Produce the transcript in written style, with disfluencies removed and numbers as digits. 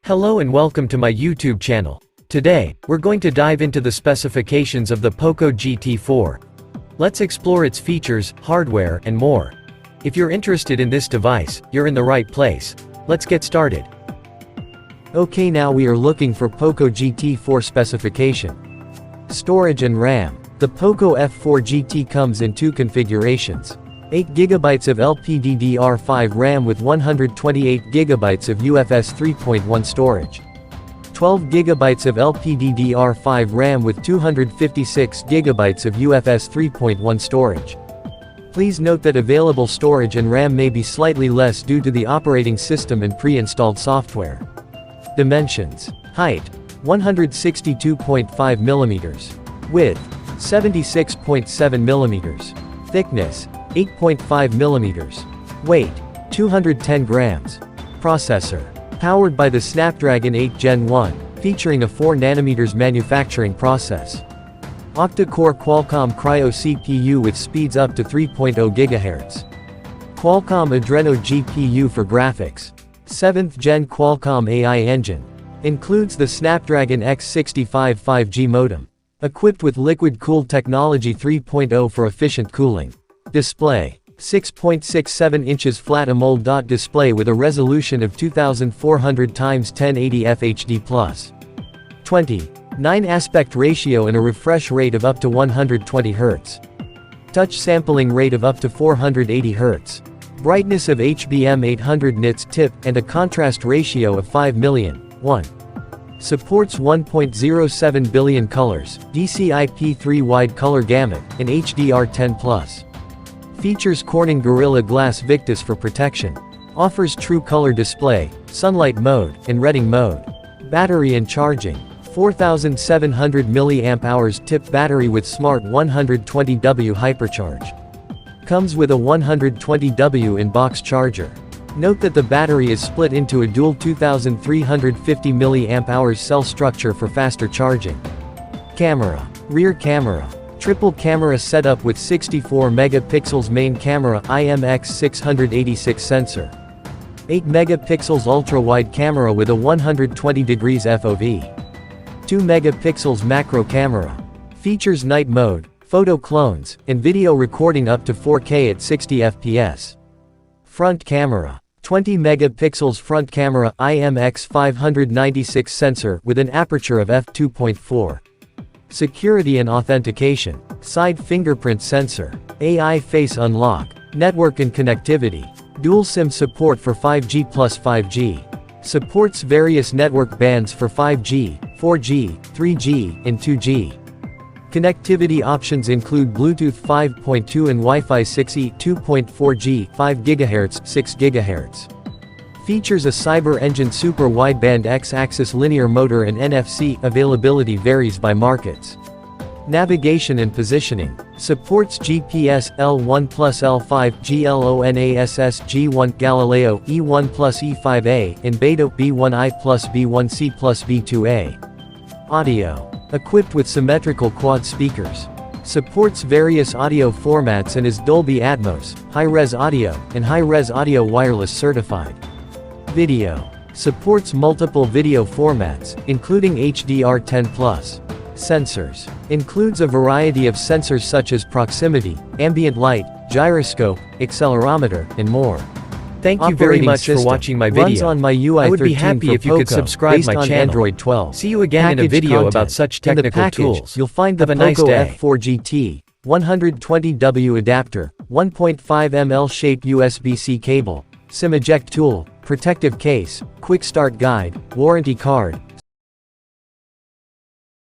Hello and welcome to my YouTube channel. Today, we're going to dive into the specifications of the POCO GT4. Let's explore its features, hardware, and more. If you're interested in this device, you're in the right place. Let's get started. Okay, now we are looking for POCO GT4 specification. Storage and RAM. The POCO F4 GT comes in two configurations. 8GB of LPDDR5 RAM with 128GB of UFS 3.1 storage. 12GB of LPDDR5 RAM with 256GB of UFS 3.1 storage. Please note that available storage and RAM may be slightly less due to the operating system and pre-installed software. Dimensions. Height: 162.5 mm. Width: 76.7 mm. Thickness: 8.5 mm. Weight: 210 grams. Processor. Powered by the Snapdragon 8 Gen 1, featuring a 4nm manufacturing process. Octa-core Qualcomm Kryo CPU with speeds up to 3.0 GHz. Qualcomm Adreno GPU for graphics. 7th Gen Qualcomm AI Engine. Includes the Snapdragon X65 5G modem. Equipped with LiquidCool Technology 3.0 for efficient cooling. Display: 6.67 inches flat AMOLED DotDisplay with a resolution of 2400 x 1080 FHD+. 20:9 aspect ratio and a refresh rate of up to 120 Hz. Touch sampling rate of up to 480 Hz. Brightness of HBM 800 nits tip and a contrast ratio of 5,000,000:1. Supports 1.07 billion colors, DCI-P3 wide color gamut, and HDR10+. Features Corning Gorilla Glass Victus for protection. Offers true color display, sunlight mode, and reading mode. Battery and charging. 4700 mAh tip battery with smart 120W hypercharge. Comes with a 120W in-box charger. Note that the battery is split into a dual 2350 mAh cell structure for faster charging. Camera. Rear camera. Triple camera setup with 64 megapixels main camera IMX686 sensor. 8 megapixels ultra-wide camera with a 120 degrees FOV. 2 megapixels macro camera. Features night mode, photo clones, and video recording up to 4K at 60 fps. Front camera. 20 megapixels front camera IMX596 sensor with an aperture of f2.4. Security and authentication. Side fingerprint sensor. AI face unlock. Network and connectivity. Dual SIM support for 5G plus 5G. Supports various network bands for 5G, 4G, 3G, and 2G. Connectivity options include Bluetooth 5.2 and Wi-Fi 6E 2.4G, 5 GHz, 6 GHz. Features a Cyber Engine Super Wideband X-axis linear motor and NFC. Availability varies by markets. Navigation and positioning. Supports GPS, L1 plus L5, GLONASS G1, Galileo, E1 plus E5A, and Beta, B1I plus B1C plus B2A. Audio. Equipped with symmetrical quad speakers. Supports various audio formats and is Dolby Atmos, high-res audio, and high-res audio wireless certified. Video. Supports multiple video formats, including HDR10+. Sensors. Includes a variety of sensors such as proximity, ambient light, gyroscope, accelerometer, and more. Thank you very much for watching my video. Runs on my UI I would be 13 happy for if you could POCO, subscribe based my on channel. Android 12. See you again in a Package video content. about such In the technical package, tools. you'll find the Have a nice POCO day. F4 GT, 120W adapter, 1.5 mm shaped USB-C cable, SIM eject tool, protective case, quick start guide, warranty card,